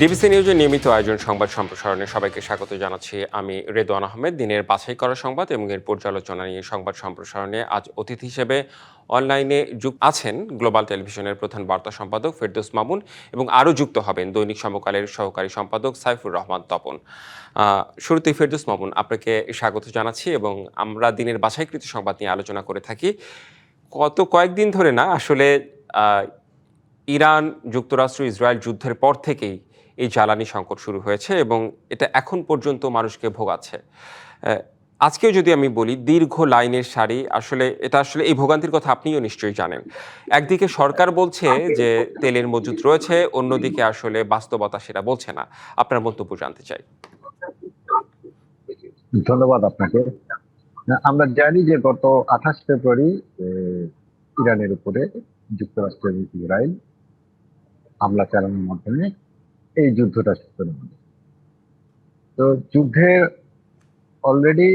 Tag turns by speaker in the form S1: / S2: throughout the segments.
S1: DBC নিউজের নিয়মিত আয়োজন সংবাদ সম্প্রসারণে সবাইকে স্বাগত জানাচ্ছি। আমি রেদওয়ান আহমেদ। দিনের বাছাই করা সংবাদ এবং এর পর্যালোচনা নিয়ে সংবাদ সম্প্রসারণে আজ অতিথি হিসেবে অনলাইনে যুক্ত আছেন গ্লোবাল টেলিভিশনের প্রধান বার্তা সম্পাদক ফেরদৌস মামুন এবং আরও যুক্ত হবেন দৈনিক সমকালের সহকারী সম্পাদক সাইফুর রহমান তপন। শুরুতেই ফেরদৌস মামুন, আপনাকে স্বাগত জানাচ্ছি এবং আমরা দিনের বাছাইকৃত সংবাদ নিয়ে আলোচনা করে থাকি। কয়েকদিন ধরে না আসলে ইরান যুক্তরাষ্ট্র ইসরায়েল যুদ্ধের পর থেকেই এই জ্বালানি সংকট শুরু হয়েছে এবং এটা এখন পর্যন্ত মানুষকে ভোগাচ্ছে। আজকেও যদি আমি বলি, দীর্ঘ লাইনের সারি, এটা এই ভোগান্তির কথা আপনিও নিশ্চয়ই জানেন। একদিকে সরকার বলছে যে তেলের মজুত রয়েছে, অন্যদিকে আসলে বাস্তবতা সেটা বলছে না। আপনার মন্তব্য জানতে চাই।
S2: ধন্যবাদ আপনাকে। আমরা জানি যে গত 28 ফেব্রুয়ারি ইরানের উপরে যুক্তরাষ্ট্রের ইসরায়েল হামলা চালানোর মাধ্যমে এই যুদ্ধটা শুরু হলো। তো যুদ্ধের অলরেডি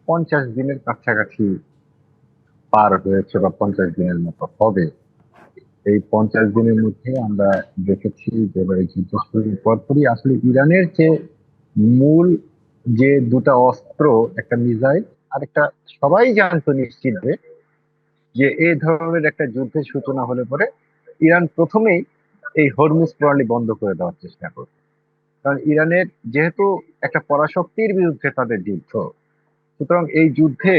S2: 50 দিনের কাছাকাছি পার হয়েছে বা 50 দিনের মতো হবে। এই 50 দিনের মধ্যে আমরা দেখেছি যে এই যুদ্ধ শুরুর পরপরই আসলে ইরানের যে মূল যে দুটা অস্ত্র, একটা মিসাইল আর একটা, সবাই জানতো নিশ্চিত যে এই ধরনের একটা যুদ্ধের সূচনা হলে পরে ইরান প্রথমেই এই হরমুজ প্রণালী বন্ধ করে দেওয়ার চেষ্টা করবে। কারণ ইরানের যেহেতু একটা পরাশক্তির বিরুদ্ধে তাদের যুদ্ধ, সুতরাং এই যুদ্ধে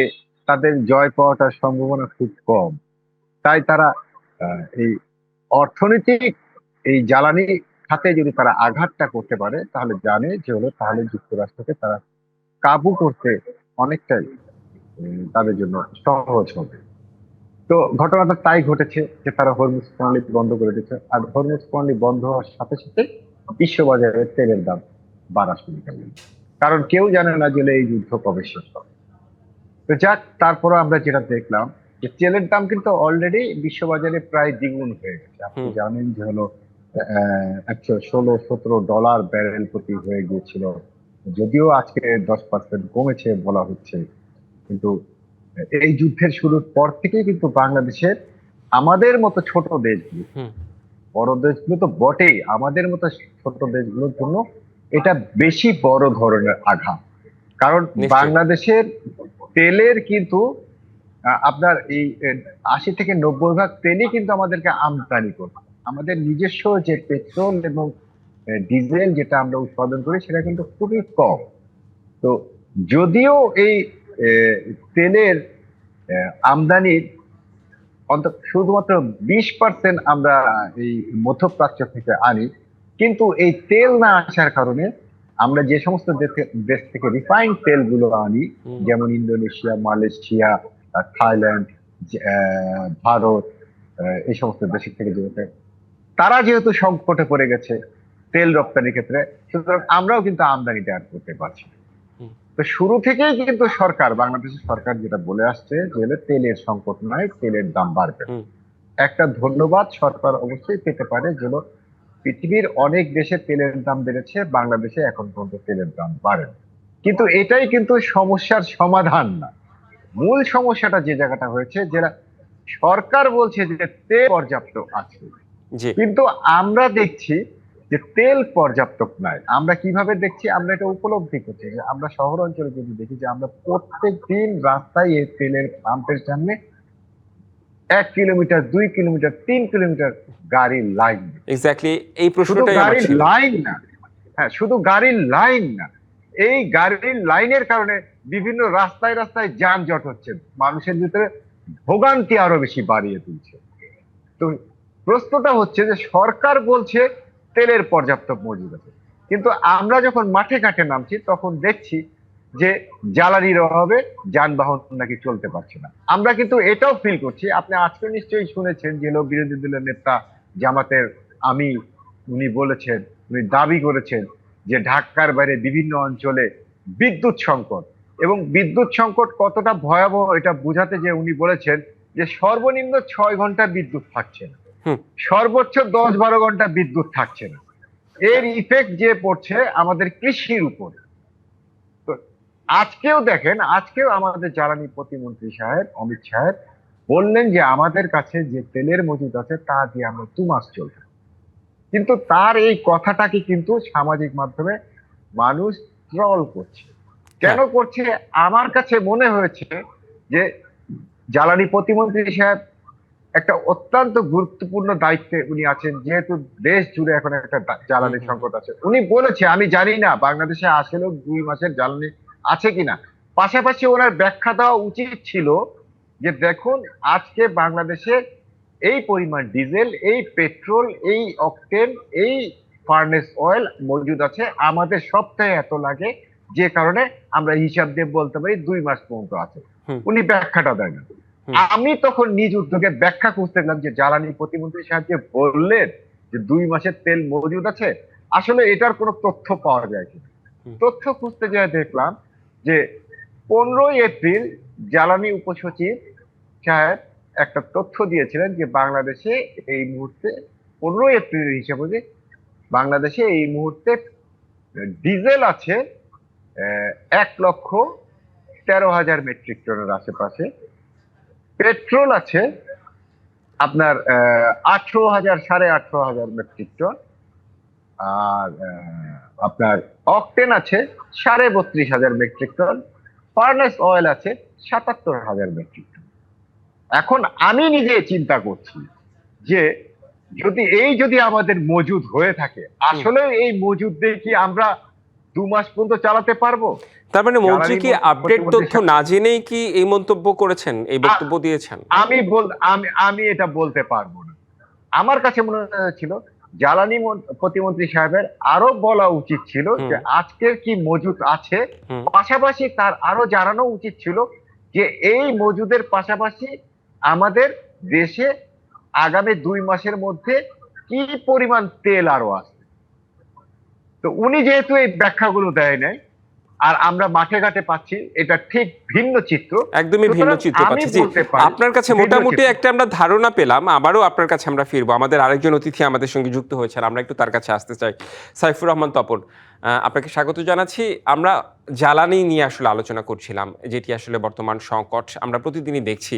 S2: তাদের জয় পাওয়াটার সম্ভাবনা খুব কম। তাই তারা এই অর্থনৈতিক এই জ্বালানি খাতে যদি তারা আঘাতটা করতে পারে, তাহলে জানে যে তাহলে যুক্তরাষ্ট্রকে তারা কাবু করতে অনেকটাই তাদের জন্য সহজ হবে। তো ঘটনাটা তাই ঘটেছে যে তারা হরমুজ প্রণালী বন্ধ করে দিচ্ছে, আর হরমুজ প্রণালী বন্ধ হওয়ার সাথে সাথে বিশ্ববাজারে তেলের দাম বাড়া শুরু করল। কারণ কেউ জানে না যে এই যুদ্ধ কবে শেষ হবে। তো যাক, তারপরে আমরা যেটা দেখলাম যে তেলের দাম কিন্তু অলরেডি বিশ্ববাজারে প্রায় দ্বিগুণ হয়ে গেছে। আপনি জানেন যে $116-17 ব্যারেল প্রতি হয়ে গিয়েছিল, যদিও আজকে 10% কমেছে বলা হচ্ছে। কিন্তু এই যুদ্ধের শুরুর পর থেকেই কিন্তু বাংলাদেশের, আমাদের মতো ছোট দেশগুলো, বড় দেশগুলো তো বটেই, আমাদের মতো ছোট দেশগুলোর জন্য এটা বেশি বড় ধরনের আঘাত। কারণ বাংলাদেশের তেলের কিন্তু আপনার এই 80 থেকে 90 ভাগ তেলই কিন্তু আমাদেরকে আমদানি করতে। আমাদের নিজস্ব যে পেট্রোল এবং ডিজেল যেটা আমরা উৎপাদন করি সেটা কিন্তু খুবই কম। তো যদিও এই তেলের আমদানির অন্তত শুধুমাত্র 20% আমরা এই মধ্যপ্রাচ্য থেকে আনি, কিন্তু এই তেল না আসার কারণে আমরা যে সমস্ত দেশ থেকে রিফাইন্ড তেলগুলো আনি, যেমন ইন্দোনেশিয়া, মালয়েশিয়া, থাইল্যান্ড, ভারত, এই সমস্ত দেশের থেকে যেতে, তারা যেহেতু সংকটে পড়ে গেছে তেল রপ্তানির ক্ষেত্রে, সুতরাং আমরাও কিন্তু আমদানিটা আর করতে পারছি। তো শুরু থেকেই কিন্তু বাংলাদেশের সরকার যেটা বলে আসছে যে তেলের সংকট নয়, তেলের দাম বাড়বে। একটা ধন্যবাদ সরকার অবশ্যই পেতে পারে যে পৃথিবীর অনেক দেশে তেলের দাম বেড়েছে, বাংলাদেশে এখন পর্যন্ত তেলের দাম বাড়ে। কিন্তু এটাই কিন্তু সমস্যার সমাধান না। মূল সমস্যাটা যে জায়গাটা হয়েছে, যেটা সরকার বলছে যে তেল পর্যাপ্ত আছে, কিন্তু আমরা দেখছি যে তেল পর্যাপ্ত নয়। আমরা কিভাবে দেখছি? আমরা এটা উপলব্ধি করছি যে আমরা শহর অঞ্চলে যদি দেখি যে আমরা প্রত্যেক দিন রাস্তায় এই তেলের পাম্পের সামনে 1 কিলোমিটার, 2 কিলোমিটার, 3 কিলোমিটার গাড়ির লাইন।
S1: এক্স্যাক্টলি এই প্রশ্নটাই আমার ছিল।
S2: লাইন না, হ্যাঁ, শুধু গাড়ির লাইন না, এই গাড়ির লাইনের কারণে বিভিন্ন রাস্তায় রাস্তায় যানজট হচ্ছে, মানুষের ভিতরে ভোগান্তি আরো বেশি বাড়িয়ে তুলছে। তো প্রশ্নটা হচ্ছে যে সরকার বলছে তেলের পর্যাপ্ত মজুদ আছে, কিন্তু আমরা যখন মাঠে ঘাটে নামছি তখন দেখছি যে জ্বালানির অভাবে যানবাহন নাকি চলতে পারছে না। আমরা কিন্তু এটাও ফিল করছি, আপনি আজকে নিশ্চয়ই শুনেছেন যে বিরোধী দলের নেতা জামাতের আমি, উনি বলেছেন, উনি দাবি করেছেন যে ঢাকার বাইরে বিভিন্ন অঞ্চলে বিদ্যুৎ সংকট, এবং বিদ্যুৎ সংকট কতটা ভয়াবহ এটা বোঝাতে যে উনি বলেছেন যে সর্বনিম্ন 6 ঘন্টা বিদ্যুৎ থাকছে না, সর্বোচ্চ 10-12 ঘন্টা বিদ্যুৎ থাকছে না। এর ইফেক্ট যে পড়ছে আমাদের কৃষির উপরে। তো আজকেও দেখেন, আজকেও আমাদের জ্বালানি প্রতিমন্ত্রী সাহেব অমিত সাহেব বললেন যে আমাদের কাছে যে তেলের মজুদ আছে তা দিয়ে আমরা 2 মাস চলবে। কিন্তু তার এই কথাটাকে কিন্তু সামাজিক মাধ্যমে মানুষ ট্রল করছে। কেন
S1: হ্যাঁ।
S2: করছে? আমার কাছে মনে হয়েছে যে জ্বালানি প্রতিমন্ত্রী সাহেব একটা অত্যন্ত গুরুত্বপূর্ণ দায়িত্বে উনি আছেন, যেহেতু দেশ জুড়ে এখন একটা
S1: হুম
S2: জ্বালানি
S1: হুম হুম
S2: সংকট আছে। উনি বলেছে, আমি জানি না বাংলাদেশে আসলে 2 মাসের জ্বালানি আছে কিনা। পাশাপাশি ওনার ব্যাখ্যা দেওয়া উচিত ছিল যে দেখুন, আজকে বাংলাদেশে এই পরিমাণ ডিজেল, এই পেট্রোল, এই অকটেন, এই ফার্নেস অয়েল মজুদ আছে, আমাদের সপ্তাহে এত লাগে, যে কারণে আমরা হিসাব দিয়ে বলতে পারি 2 মাস পর্যন্ত আছে।
S1: হুম
S2: উনি ব্যাখ্যাটা দেন না।
S1: হুম
S2: আমি তখন নিজ উদ্যোগে ব্যাখ্যা খুঁজতে গেলাম যে জ্বালানি প্রতিমন্ত্রী সাহেব যে বললেন যে 2 মাসের তেল মজুদ আছে, আসলে এটার কোনো তথ্য পাওয়া যায় কিনা।
S1: হুম
S2: তথ্য খুঁজতে যেয়ে দেখলাম যে 15 এপ্রিল জ্বালানি উপসচিব সাহেব একটা তথ্য দিয়েছিলেন যে বাংলাদেশে এই মুহূর্তে 15 এপ্রিলের হিসাবে যে বাংলাদেশে এই মুহূর্তে ডিজেল আছে 1,13,000 মেট্রিক টনের আশেপাশে, পেট্রোল আছে আপনার 18,000 18,500 মেট্রিক টন, আর আপনার অকটেন আছে 32,500 মেট্রিক টন, ফার্নেস অয়েল আছে 77,000 মেট্রিক টন। এখন আমি নিজে চিন্তা করছি যে যদি আমাদের মজুদ হয়ে থাকে,
S1: হুম।
S2: আসলে এই মজুদ দিয়ে কি আমরা 2 মাস পর্যন্ত চালাতে পারবো?
S1: তার মানে মন্ত্রী
S2: জ্বালানি
S1: কি আপডেট
S2: প্রতিমন্ত্রী
S1: তথ্য না জেনেই কি এই মন্তব্য করেছেন, এই
S2: আ-
S1: বক্তব্য দিয়েছেন?
S2: আমি এটা বলতে পারবো না। আমার কাছে মনে হয়েছিল জ্বালানি প্রতিমন্ত্রী সাহেবের আরো বলা উচিত ছিল
S1: হুম
S2: যে আজকের কি মজুদ আছে।
S1: হুম
S2: পাশাপাশি তার আরো জানানো উচিত ছিল যে এই মজুদের পাশাপাশি আমাদের দেশে আগামী 2 মাসের মধ্যে কি পরিমাণ তেল আরো আছে। তো উনি যেহেতু এই ব্যাখ্যাগুলো দেয় নাই, আর আমরা মাঠে ঘাটে পাচ্ছি এটা ঠিক ভিন্ন চিত্র,
S1: একদমই ভিন্ন
S2: সুতরাং
S1: চিত্র
S2: আমি
S1: পাচ্ছি। জি,
S2: বলতে পারি
S1: আপনার কাছে
S2: ভিন্ন
S1: মোটামুটি
S2: চিত্র।
S1: একটা আমরা ধারণা পেলাম। আবারও আপনার কাছে আমরা ফিরবো। আমাদের আরেকজন অতিথি আমাদের সঙ্গে যুক্ত হয়েছেন, আমরা একটু তার কাছে আসতে চাই। সাইফুর রহমান তপন, আপনাকে স্বাগত জানাচ্ছি। আমরা জ্বালানি নিয়ে আসলে আলোচনা করছিলাম, যেটি আসলে বর্তমান সংকট আমরা প্রতিদিনই দেখছি।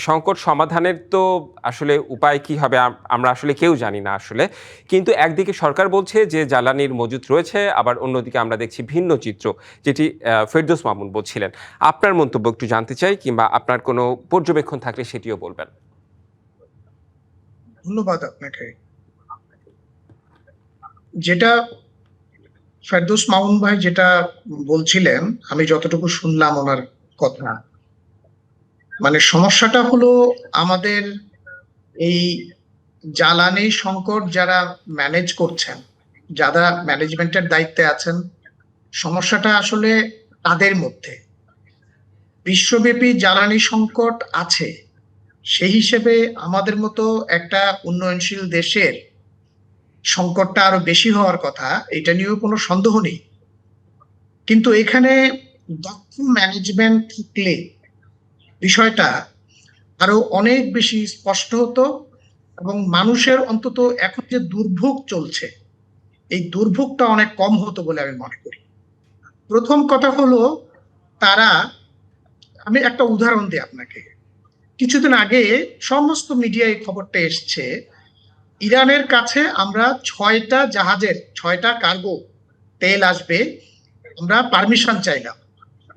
S1: সংকট সমাধানের তো আসলে উপায় কি হবে আমরা আসলে কেউ জানি না আসলে। কিন্তু একদিকে সরকার বলছে যে জ্বালানির মজুত রয়েছে, আবার অন্যদিকে আমরা দেখছি ভিন্ন চিত্র, যেটি ফেরদৌস মামুন বলছিলেন। আপনার মন্তব্য একটু জানতে চাই, কিংবা আপনার কোনো পর্যবেক্ষণ থাকলে সেটিও বলবেন।
S3: ধন্যবাদ আপনাকে। যেটা ফেরদৌস মামুন ভাই যেটা বলছিলেন, আমি যতটুকু শুনলাম ওনার কথা, মানে সমস্যাটা হলো আমাদের এই জ্বালানি সংকট যারা ম্যানেজ করছেন, যারা ম্যানেজমেন্টের দায়িত্বে আছেন, সমস্যাটা আসলে তাদের মধ্যে। বিশ্বব্যাপী জ্বালানি সংকট আছে, সেই হিসেবে আমাদের মতো একটা উন্নয়নশীল দেশের সংকটটা আরো বেশি হওয়ার কথা, এটা নিয়েও কোনো সন্দেহ নেই। কিন্তু এখানে দক্ষ ম্যানেজমেন্ট থাকলে বিষয়টা আরো অনেক বেশি স্পষ্ট হতো, এবং মানুষের অন্তত এখন যে দুর্ভোগ চলছে, এই দুর্ভোগটা অনেক কম হতো বলে আমি মনে করি। প্রথম কথা হলো, তারা, আমি একটা উদাহরণ দিই আপনাকে। কিছুদিন আগে সমস্ত মিডিয়ায় খবরটা এসছে, ইরানের কাছে আমরা 6টা জাহাজের 6টা কার্গো তেল আসবে, আমরা পারমিশন চাইলাম।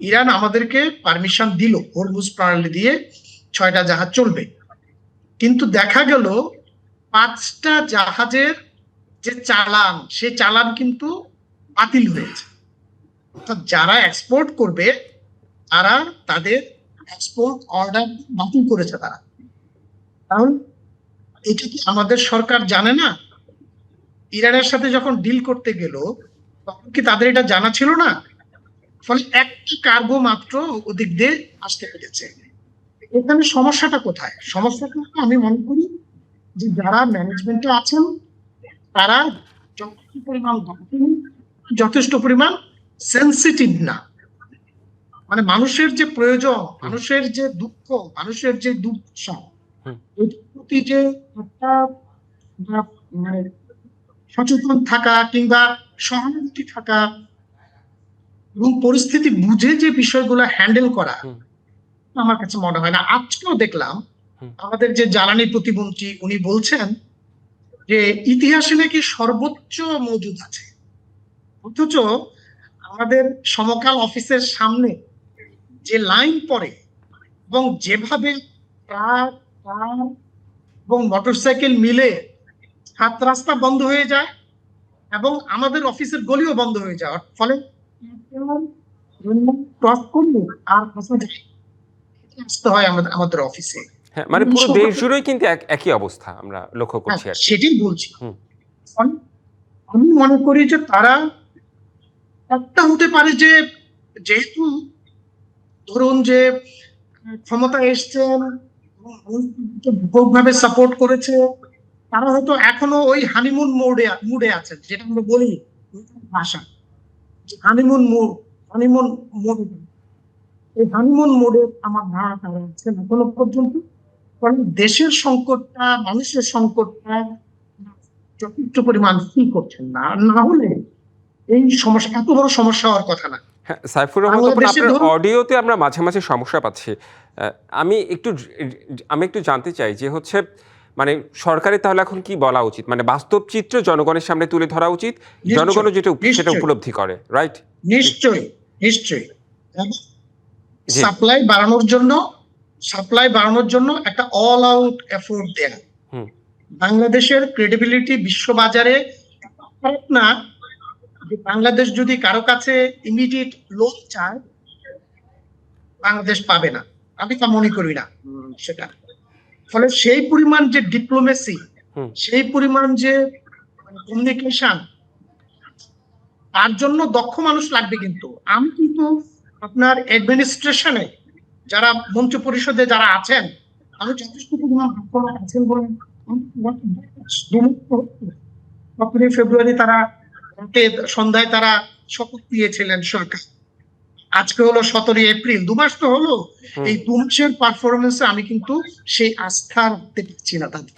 S3: ইরান আমাদেরকে পারমিশন দিল, হরমুজ প্রণালী দিয়ে 6টা জাহাজ চলবে। কিন্তু দেখা গেল 5টা জাহাজের যে চালান, সে চালান কিন্তু বাতিল হয়েছে। অর্থাৎ যারা এক্সপোর্ট করবে তারা তাদের এক্সপোর্ট অর্ডার বাতিল করেছে তারা। তাহলে এটা কি আমাদের সরকার জানে না? ইরানের সাথে যখন ডিল করতে গেল তখন কি তাদের এটা জানা ছিল না? ফলে একটি কার্গো মাত্র ওদিক দিয়ে আসতে পেরেছে। এখানে সমস্যাটা কোথায়? সমস্যাটা আমি মনে করি যে যারা ম্যানেজমেন্টে আছেন তারা যথেষ্ট পরিমাণ যথেষ্ট পরিমাণ সেন্সিটিভ না। মানে মানুষের যে প্রয়োজন, মানুষের যে দুঃখ, মানুষের যে দুর্দশা, এটার প্রতি যে একটা মানে সচেতন থাকা কিংবা সহানুভূতি থাকা এবং পরিস্থিতি বুঝে যে বিষয়গুলো হ্যান্ডেল করা, আমার কাছে মনে হয় না। আজকেও দেখলাম আমাদের যে জ্বালানি প্রতিমন্ত্রী, উনি বলছেন যে ইতিহাসে নাকি সর্বোচ্চ মজুদ আছে, অথচ আমাদের সমকাল অফিসের সামনে যে লাইন পড়ে এবং যেভাবে ট্রাক, কার এবং মোটরসাইকেল মিলে হাত রাস্তা বন্ধ হয়ে যায় এবং আমাদের অফিসের গলিও বন্ধ হয়ে যায়, ফলে ক্রস করলে আর আসা যায় না, আসতে হয় আমাদের অফিসে।
S1: হ্যাঁ, মানে পুরো দেশ জুড়েই কিন্তু একই অবস্থা আমরা লক্ষ্য
S3: হ্যাঁ,
S1: করছি আর কি।
S3: সেটাই বলছি।
S1: হুম।
S3: আমি মনে করি যে তারা একটা হতে পারে যে, যেহেতু ধরুন যে ক্ষমতা এসছেন এবং মানুষকে ব্যাপকভাবে সাপোর্ট করেছে, তারা হয়তো এখনো ওই হানিমুন মুডে আছেন, যেটা আমরা বলি ভাষা, হানিমুন মুড, হানিমুন মুড। এই হানিমুন মোডে আমার ধারণা তারা আছেন এখনো পর্যন্ত, কারণ দেশের সংকটটা, মানুষের সংকটটা যথেষ্ট পরিমাণ ফিল করছেন না। আর না হলে এই সমস্যা, এত বড় সমস্যা হওয়ার কথা না।
S1: হ্যাঁ, সাইফুর রহমান তপন,
S3: বাংলাদেশে
S1: আপনার
S3: ধরুন,
S1: অডিওতে আমরা মাঝে মাঝে সমস্যা পাচ্ছি। আমি একটু জানতে চাই যে হচ্ছে মানে সরকারের তাহলে এখন কি বলা উচিত, মানে বাস্তব চিত্র জনগণের সামনে তুলে ধরা উচিত, জনগণ যেটা সেটা
S3: নিশ্চয়ই
S1: উপলব্ধি করে, রাইট?
S3: নিশ্চয়ই নিশ্চয়ই
S1: জি।
S3: সাপ্লাই বাড়ানোর জন্য একটা অল আউট এফোর্ট দেয়া।
S1: হুম।
S3: বাংলাদেশের ক্রেডিবিলিটি বিশ্ববাজারে খারাপ না, যে বাংলাদেশ যদি কারো কাছে ইমিডিয়েট লোন চায় বাংলাদেশ পাবে না, আমি তা মনে করি না সেটা। ফলে সেই পরিমাণ যে ডিপ্লোমেসি,
S1: হুম।
S3: সেই পরিমাণ যে কমিউনিকেশন, তার জন্য দক্ষ মানুষ লাগবে। কিন্তু আমি কিন্তু আপনার অ্যাডমিনিস্ট্রেশনে যারা মন্ত্রী পরিষদে যারা আছেন, আমি যথেষ্ট পরিমাণ দক্ষ আছেন বলে 15 ফেব্রুয়ারি তারা সন্ধ্যায় তারা শপথ দিয়েছিলেন সরকার, আজকে হলো 17 এপ্রিল, 2 মাস তো হলো। এই 2 মাসের পারফরমেন্সে আমি কিন্তু সেই আস্থা রাখতে পারছি না তাদের,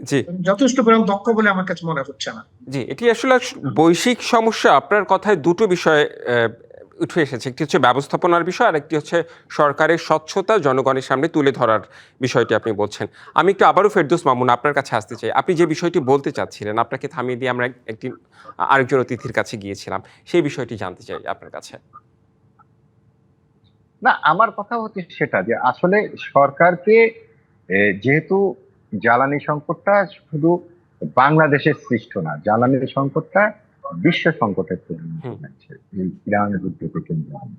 S1: জি
S3: যথেষ্ট পরিমাণ দক্ষ বলে আমার কাছে মনে হচ্ছে না।
S1: জি, এটি আসলে বৈশ্বিক সমস্যা। আপনার কথায় দুটো বিষয় উঠে এসেছে, একটি হচ্ছে ব্যবস্থাপনার বিষয়, আর একটি হচ্ছে সরকারের স্বচ্ছতা জনগণের সামনে তুলে ধরার বিষয়টি আপনি বলছেন। আমি একটু আবারও ফেরদৌস মামুন আপনার কাছে আসতে চাই। আপনি যে বিষয়টি বলতে চাচ্ছিলেন, আপনাকে থামিয়ে দিয়ে আমরা আরেকজন অতিথির কাছে গিয়েছিলাম, সেই বিষয়টি জানতে চাই আপনার কাছে।
S2: না, আমার কথা হচ্ছে সেটা যে আসলে সরকারকে যেহেতু জ্বালানি সংকটটা শুধু বাংলাদেশের সৃষ্ট না, জ্বালানি সংকটটা বিশ্ব সংকটের পরিণত হয়েছে এই ইরান যুদ্ধকে কেন্দ্র করে।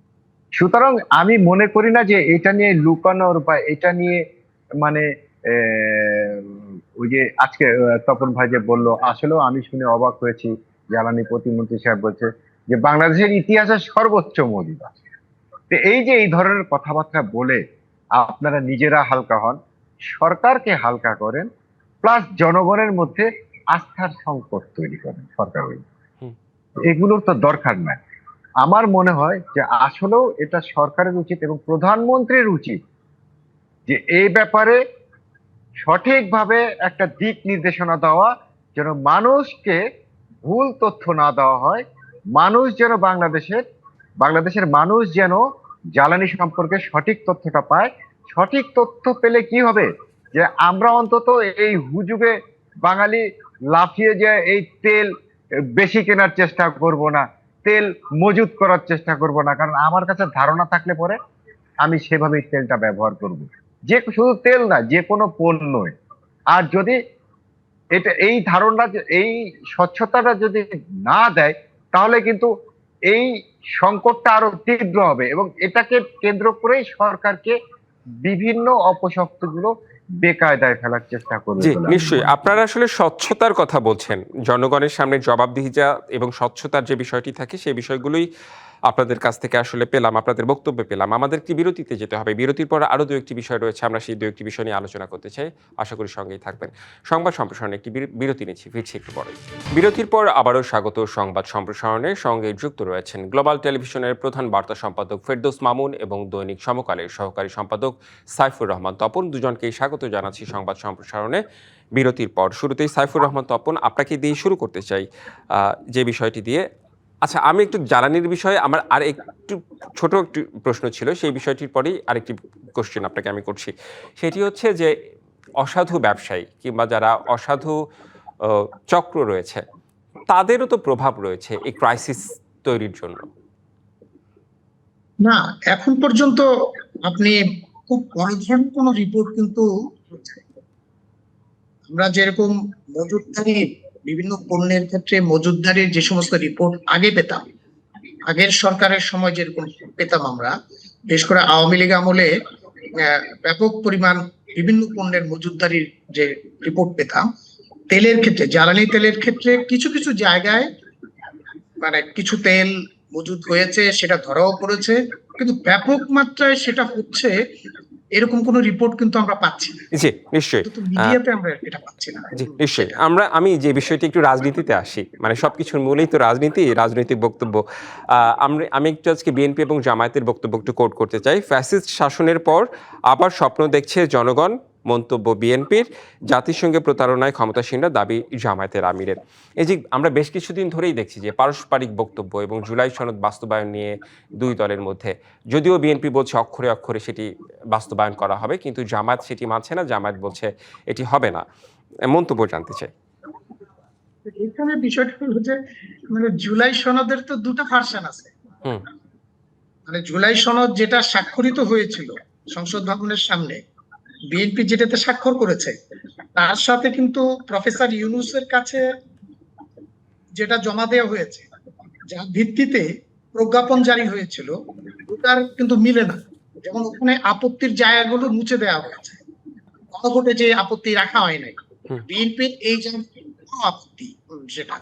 S2: সুতরাং আমি মনে করি না যে এটা নিয়ে লুকানোর বা এটা নিয়ে মানে ওই যে আজকে তপন ভাই যে বললো, আসলেও আমি শুনে অবাক হয়েছি। জ্বালানি প্রতিমন্ত্রী সাহেব বলছে যে বাংলাদেশের ইতিহাসে সর্বোচ্চ মজুদ আছে। তো এই যে এই ধরনের কথাবার্তা বলে আপনারা নিজেরা হালকা হন, সরকারকে হালকা করেন, প্লাস জনগণের মধ্যে আস্থার সংকট তৈরি করেন সরকার, এগুলোর তো দরকার নাই। আমার মনে হয় যে আসলেও এটা সরকারের উচিত এবং প্রধানমন্ত্রীর উচিত যে এই ব্যাপারে সঠিকভাবে একটা দিক নির্দেশনা দেওয়া, যেন মানুষকে ভুল তথ্য না দেওয়া হয়। মানুষ যেন বাংলাদেশের মানুষ যেন জ্বালানি সম্পর্কে সঠিক তথ্যটা পায়। সঠিক তথ্য পেলে কি হবে, যে আমরা অন্তত এই হুজুগে বাঙালি লাফিয়ে যায় এই তেল বেশি কেনার চেষ্টা করব না, তেল মজুত করার চেষ্টা করব না, কারণ আমার কাছে ধারণা থাকলে পরে আমি সেভাবেই তেলটা ব্যবহার করব। যে শুধু তেল না, যে কোনো পণ্যই। আর যদি এটা এই ধারণা, এই স্বচ্ছতাটা যদি না দেয়, তাহলে কিন্তু এই সংকটটা আরো তীব্র হবে এবং এটাকে কেন্দ্র করেই সরকারকে বিভিন্ন অপশক্তিগুলো বেকায়দায় ফেলার চেষ্টা করবে
S1: জি
S2: বলে আমি
S1: নিশ্চয়ই।
S2: মনে করি।
S1: আপনারা আসলে স্বচ্ছতার কথা বলছেন, জনগণের সামনে জবাবদিহিতা এবং স্বচ্ছতার যে বিষয়টি থাকে সেই বিষয়গুলোই আপনাদের কাছ থেকে আসলে পেলাম, আপনাদের বক্তব্যে পেলাম। আমাদের কি বিরতিতে যেতে হবে, বিরতির পর আরো দু একটি বিষয় রয়েছে, আমরা সেই দু একটি বিষয় নিয়ে আলোচনা করতে চাই। আশা করি সঙ্গেই থাকবেন। সংবাদ সম্প্রসারণে একটি বিরতি নিচ্ছি, ফিরছি একটু পরে। বিরতির পর আবারও স্বাগত সংবাদ সম্প্রসারণের সঙ্গে যুক্ত রয়েছেন গ্লোবাল টেলিভিশনের প্রধান বার্তা সম্পাদক ফেরদৌস মামুন এবং দৈনিক সমকালের সহকারী সম্পাদক সাইফুর রহমান তপন। দুজনকেই স্বাগত জানাচ্ছি সংবাদ সম্প্রসারণে। বিরতির পর শুরুতেই সাইফুর রহমান তপন, আপনাকে দিয়ে শুরু করতে চাই যে বিষয়টি দিয়ে। আচ্ছা, আমি একটু জ্বালানির বিষয়ে আমার আর একটু ছোট একটি প্রশ্ন ছিল, সেই বিষয়টির পরেই আরেকটি কোশ্চেন আপনাকে আমি করছি। সেটি হচ্ছে যে অসাধু ব্যবসায়ী কিংবা যারা অসাধু চক্র রয়েছে, তাদেরও তো প্রভাব রয়েছে এই ক্রাইসিস তৈরির জন্য।
S3: না, এখন পর্যন্ত আপনি খুব বড় ধরনের কোনো রিপোর্ট কিন্তু, আমরা যেরকম মজুতদারি, বিভিন্ন পণ্যের ক্ষেত্রে মজুতদারির যে সমস্ত রিপোর্ট আগে পেতাম, আগের সরকারের সময় যেরকম পেতাম আমরা, বিশেষ করে আওয়ামী লীগ আমলে ব্যাপক পরিমাণ বিভিন্ন পণ্যের মজুতদারির যে রিপোর্ট পেতাম, তেলের ক্ষেত্রে, জ্বালানি তেলের ক্ষেত্রে কিছু কিছু জায়গায় মানে কিছু তেল মজুদ হয়েছে, সেটা ধরাও পড়েছে, কিন্তু ব্যাপক মাত্রায় সেটা হচ্ছে এরকম কোনো রিপোর্ট কিন্তু আমরা পাচ্ছি না।
S1: জি নিশ্চয়ই।
S3: কিন্তু মিডিয়াতে আমরা এটা পাচ্ছি না।
S1: জি নিশ্চয়ই। আমি যে বিষয়টি একটু রাজনীতিতে আসি, মানে সবকিছুর মূলেই তো রাজনীতি, রাজনৈতিক বক্তব্য। আমি একটু আজকে বিএনপি এবং জামায়াতের বক্তব্য একটু কোট করতে চাই। ফ্যাসিস্ট শাসনের পর আবার স্বপ্ন দেখছে জনগণ, মন্তব্য বিএনপির। জাতিসংঘে প্রতারণায় ক্ষমতাসীনরা, দাবি জামায়াতের আমিরের। এই যে আমরা বেশ কিছুদিন ধরেই দেখছি যে পারস্পরিক বক্তব্য এবং জুলাই সনদ বাস্তবায়ন নিয়ে দুই দলের মধ্যে, যদিও বিএনপি বলছে অক্ষরে অক্ষরে সেটি বাস্তবায়ন করা হবে, কিন্তু জামায়াত সেটি মানছে না, জামায়াত বলছে এটি হবে না। মন্তব্য জানতে চাই।
S3: এখানে বিষয়টা হলো যে মানে জুলাই সনদের তো দুটো ভার্সন আছে।
S1: হুম
S3: মানে জুলাই সনদ যেটা স্বাক্ষরিত হয়েছিল সংসদ ভবনের সামনে, বিএনপি যেটাতে স্বাক্ষর করেছে, তার সাথে কিন্তু প্রফেসর ইউনূসের কাছে যেটা জমা দেওয়া হয়েছে, যার ভিত্তিতে প্রজ্ঞাপন জারি হয়েছিল, ওটার কিন্তু মিলে না। যেমন ওখানে আপত্তির জায়গাগুলো মুছে দেওয়া হয়েছে, গণভোটে যে আপত্তি রাখা হয় নাই,
S1: হুম।
S3: বিএনপির এই যে আপত্তি, সেটা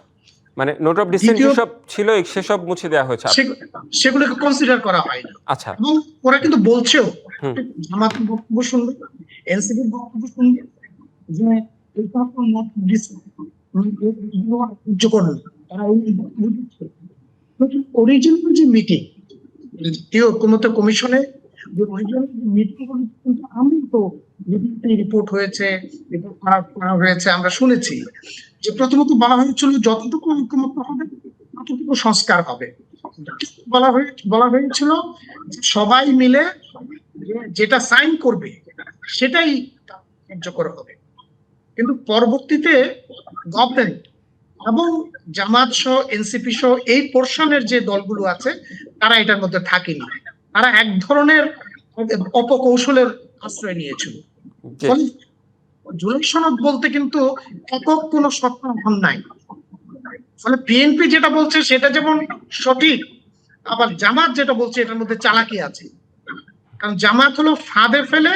S1: মানে নোট অফ ডিসেন্ট
S3: দ্বিতীয়,
S1: যেসব ছিল সেসব মুছে দেওয়া হয়েছে।
S3: সেগুলোকে কনসিডার করা হয়নি।
S1: আচ্ছা।
S3: এবং ওরা কিন্তু বলছেও,
S1: হুম
S3: জামাতের বক্তব্য শুনবে, এনসিপির বক্তব্য শুনবে, যে এই সমস্ত কার্যকর নয়, তারা এই বক্তব্য দিচ্ছে। অরিজিনাল যে মিটিং, জাতীয় ঐক্যমত্য কমিশনে যে অরিজিনাল মিটিং গুলো কিন্তু আমি তো রিপোর্ট হয়েছে, রিপোর্ট করা হয়েছে, আমরা শুনেছি যে প্রথমত বলা হয়েছিল যতটুকু ঐক্যমত্য হবে ততটুকু সংস্কার হবে। বলা হয়েছিল যে সবাই মিলে যেটা সাইন করবে সেটাই কার্যকর হবে। কিন্তু পরবর্তীতে গভর্নমেন্ট এবং জামাত সহ এনসিপি সহ এই পোর্শনের যে দলগুলো আছে, তারা এটার মধ্যে থাকেনি। তারা এক ধরনের অপকৌশলের আশ্রয় নিয়েছিল। ফলে জুলাই সনদ বলতে কিন্তু একক কোন সত্যায়ন নাই। ফলে বিএনপি যেটা বলছে সেটা যেমন সঠিক, আবার জামাত যেটা বলছে এটার মধ্যে চালাকি আছে। কারণ জামাত হলো ফাঁদে ফেলে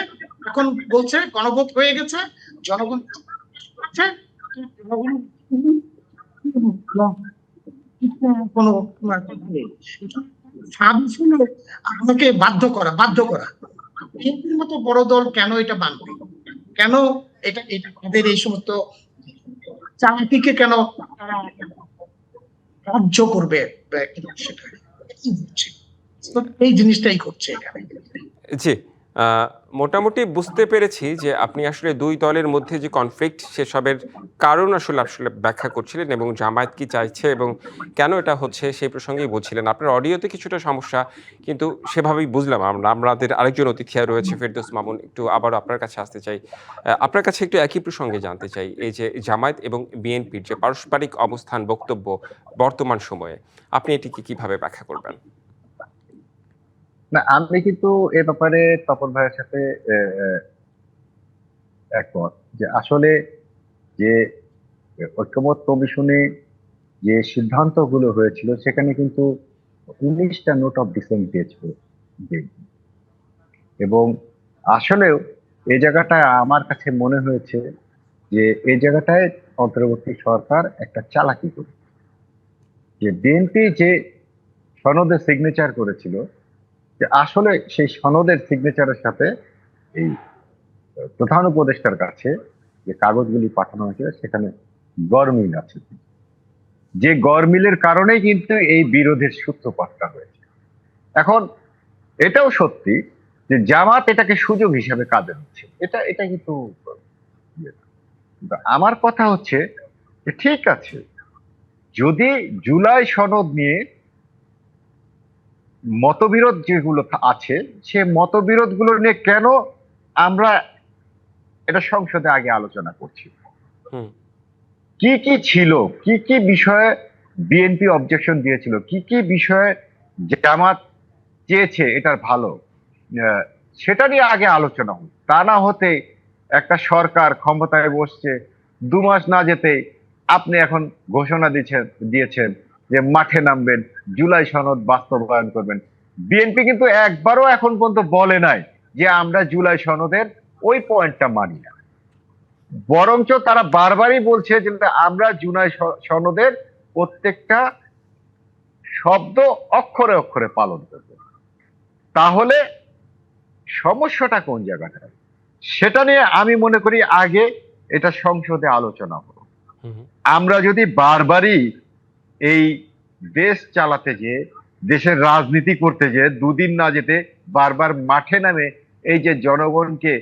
S3: এখন বলছে গণভোট হয়ে গেছে, জনগণ কোনো আমাকে বাধ্য করা বিএনপির মতো বড় দল কেন এটা মানবে, কেন এটা তাদের এই সমস্ত চাকরিকে কেন তারা রাজ্য করবে, সেটা এই জিনিসটাই করছে এখানে।
S1: জি, মোটামুটি বুঝতে পেরেছি যে আপনি আসলে দুই দলের মধ্যে যে কনফ্লিক্ট সেসবের কারণ আসলে ব্যাখ্যা করছিলেন, এবং জামায়াত কি চাইছে এবং কেন এটা হচ্ছে সেই প্রসঙ্গেই বলছিলেন। আপনার অডিওতে কিছুটা সমস্যা, কিন্তু সেভাবেই বুঝলাম আমরা। আমাদের আরেকজন অতিথি রয়েছে ফেরদৌস মামুন, একটু আবারও আপনার কাছে আসতে চাই। আপনার কাছে একটু একই প্রসঙ্গে জানতে চাই, এই যে জামায়াত এবং বিএনপির যে পারস্পরিক অবস্থান, বক্তব্য বর্তমান সময়ে, আপনি এটিকে কিভাবে ব্যাখ্যা করবেন?
S2: না, আমি কিন্তু এ ব্যাপারে তপন ভাইয়ের সাথে একমত যে আসলে যে ঐক্যমত কমিশনে যে সিদ্ধান্তগুলো হয়েছিল সেখানে কিন্তু 19টা নোট অফ ডিসেন্ট দিয়েছিল এবং আসলেও এই জায়গাটায় আমার কাছে মনে হয়েছে যে এই জায়গাটায় অন্তর্বর্তী সরকার একটা চালাকি করে, যে বিএনপি যে সনদে সিগনেচার করেছিল, যে আসলে সেই সনদের সিগনেচারের সাথে এই প্রধান উপদেষ্টার কাছে যে কাগজগুলি পাঠানো হয়েছিল সেখানে গরমিল আছে, যে গরমিলের কারণেই কিন্তু এই বিরোধের সূত্রপাতটা হয়েছে। এখন এটাও সত্যি যে জামাত এটাকে সুযোগ হিসেবে কাজে নিচ্ছে, এটা কিন্তু আমার কথা হচ্ছে যে ঠিক আছে, যদি জুলাই সনদ নিয়ে মতবিরোধ যেগুলো আছে সে মতবিরোধ গুলো নিয়ে কেন আমরা এটা সংসদে আগে আলোচনা করছি, কি কি ছিল, কি কি বিষয়ে বিএনপি অবজেকশন দিয়েছিল, কি কি বিষয়ে জামাত চেয়েছে এটার ভালো, আহ, সেটা নিয়ে আগে আলোচনা হোক। তা না হতে একটা সরকার ক্ষমতায় বসছে, 2 মাস না যেতে আপনি এখন ঘোষণা দিয়েছেন যে মাঠে নামবেন, জুলাই সনদ বাস্তবায়ন করবেন। বিএনপি কিন্তু একবারও এখন পর্যন্ত বলে নাই যে আমরা জুলাই সনদের ওই পয়েন্টটা মানি না। বরঞ্চ তারা বারবারই বলছে যে আমরা জুলাই সনদের প্রত্যেকটা শব্দ অক্ষরে অক্ষরে পালন করব। তাহলে সমস্যাটা কোন জায়গাটায়, সেটা নিয়ে আমি মনে করি আগে এটা সংসদে আলোচনা হলো। আমরা যদি বারবারই এই দেশ চালাতে যে, দেশের রাজনীতি করতে যে 2 দিন না যেতে বারবার মাঠে নামে এই যে জনগণকে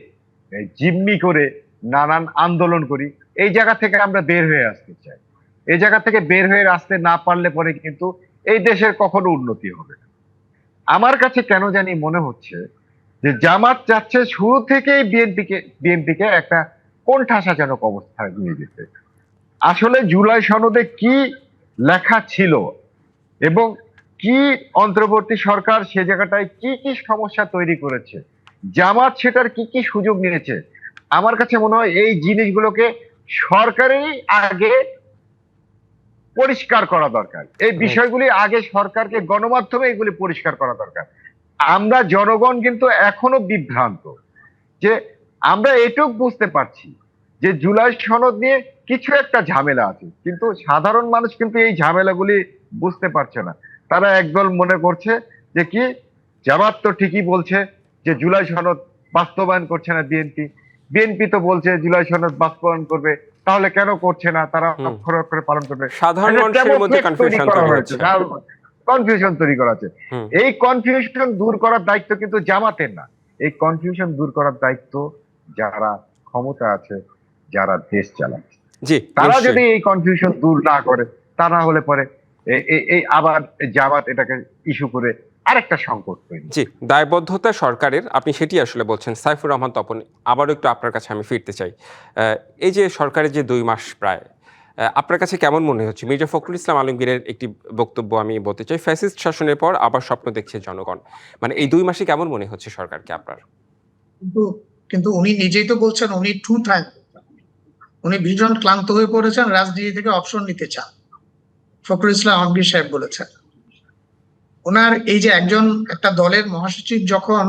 S2: জিম্মি করে নানান আন্দোলন করি, এই জায়গা থেকে আমরা বের হয়ে আসতে চাই। এই জায়গা থেকে বের হয়ে আসতে না পারলে পরে কিন্তু এই দেশের কখনো উন্নতি হবে না। আমার কাছে কেন জানি মনে হচ্ছে যে জামাত চাচ্ছে শুরু থেকেই বিএনপিকে একটা কোণঠাসাজনক অবস্থায় নিয়ে যেতে। আসলে জুলাই সনদে কি লেখা ছিল এবং কি অন্তর্বর্তী সরকার সে জায়গাটায় কি কি সমস্যা তৈরি করেছে, জামাত সেটার কি কি সুযোগ নিয়েছে, আমার কাছে মনে হয় এই জিনিসগুলোকে সরকারেরই আগে পরিষ্কার করা দরকার। এই বিষয়গুলি আগে সরকারকে গণমাধ্যমে এগুলি পরিষ্কার করা দরকার। আমরা জনগণ কিন্তু এখনো বিভ্রান্ত, যে আমরা এটুক বুঝতে পারছি যে জুলাই সনদ নিয়ে কিছু একটা ঝামেলা আছে, কিন্তু সাধারণ মানুষ কিন্তু এই ঝামেলাগুলি বুঝতে পারছে না। তারা একদল মনে করছে যে কি জামাত তো ঠিকই বলছে যে জুলাই সনদ বাস্তবায়ন করছে না বিএনপি, বিএনপি তো বলছে জুলাই সনদ বাস্তবায়ন করবে, তাহলে কেন করছে না, তারা অক্ষরে অক্ষরে পালন করবে।
S1: সাধারণ মানুষের মধ্যে কনফিউশন তৈরি হচ্ছে,
S2: কনফিউশন তৈরি করা হচ্ছে। এই কনফিউশন দূর করার দায়িত্ব কিন্তু জামাতের না, এই কনফিউশন দূর করার দায়িত্ব যারা ক্ষমতা আছে, যারা দেশ চালাচ্ছে, তারা যদি এই কনফিউশন দূর না করে, তা না হলে পরে এই আবার জামাত এটাকে ইস্যু করে আরেকটা সংকট তৈরি।
S1: জি, দায়বদ্ধতা সরকারের, আপনি সেটি আসলে বলছেন। সাইফুর রহমান তপন, আবারও একটু আপনার কাছে আমি ফিরতে চাই। এই যে সরকারের যে 2 মাস প্রায়, আপনার কাছে কেমন মনে হচ্ছে? মির্জা ফখরুল ইসলাম আলমগীরের একটি বক্তব্য আমি বলতে চাই, ফ্যাসিস্ট শাসনের পর আবার স্বপ্ন দেখছে জনগণ। মানে এই 2 মাসে কেমন মনে হচ্ছে সরকারকে আপনার?
S3: কিন্তু উনি নিজেই তো বলছেন উনি টু টাইম, উনি ভীষণ ক্লান্ত হয়ে পড়েছেন, রাজনীতি থেকে অবসর নিতে চান। ফখরুল ইসলাম আলমগীর সাহেব বলেছেন। ওনার এই যে একজন একটা দলের মহাসচিব যখন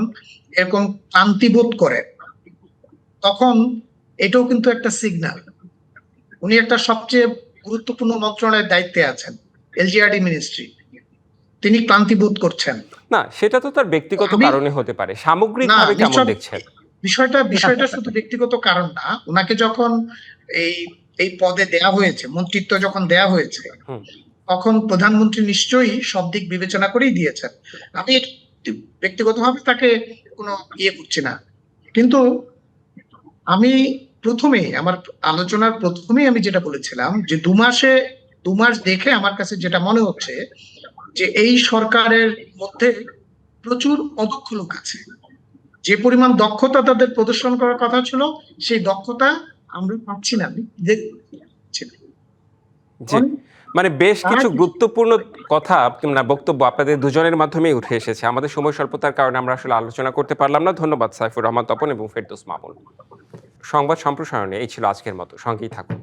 S3: এরকম ক্লান্তি বোধ করে, তখন এটাও কিন্তু একটা সিগন্যাল। উনি একটা সবচেয়ে গুরুত্বপূর্ণ মন্ত্রণালয়ের দায়িত্বে আছেন, এলজিআরডি মিনিস্ট্রি, তিনি ক্লান্তি বোধ করছেন
S1: না, সেটা তো তার ব্যক্তিগত কারণে হতে পারে, সামগ্রিকভাবে কেমন দেখছেন?
S3: বিষয়টা শুধু ব্যক্তিগত কারণ না। ওনাকে যখন এই পদে দেয়া হয়েছে, মন্ত্রিত্ব যখন দেয়া হয়েছে, তখন প্রধানমন্ত্রী নিশ্চয়ই সব দিক বিবেচনা করেই দিয়েছেন। আমি ব্যক্তিগতভাবে তাকে কোনো করছি না, কিন্তু আমি আমার আলোচনার প্রথমেই আমি যেটা বলেছিলাম যে 2 মাস দেখে আমার কাছে যেটা মনে হচ্ছে যে এই সরকারের মধ্যে প্রচুর অদক্ষ লোক আছে। যে পরিমাণ দক্ষতা তাদের প্রদর্শন করার কথা ছিল, সেই দক্ষতা আমরা পাচ্ছি না।
S1: মানে বেশ কিছু গুরুত্বপূর্ণ কথা কিংবা বক্তব্য আপনাদের দুজনের মাধ্যমেই উঠে এসেছে। আমাদের সময় স্বল্পতার কারণে আমরা আসলে আলোচনা করতে পারলাম না। ধন্যবাদ সাইফুর রহমান তপন এবং ফেরদৌস মামুন। সংবাদ সম্প্রসারণে এই ছিল আজকের মতো, সঙ্গেই থাকুন।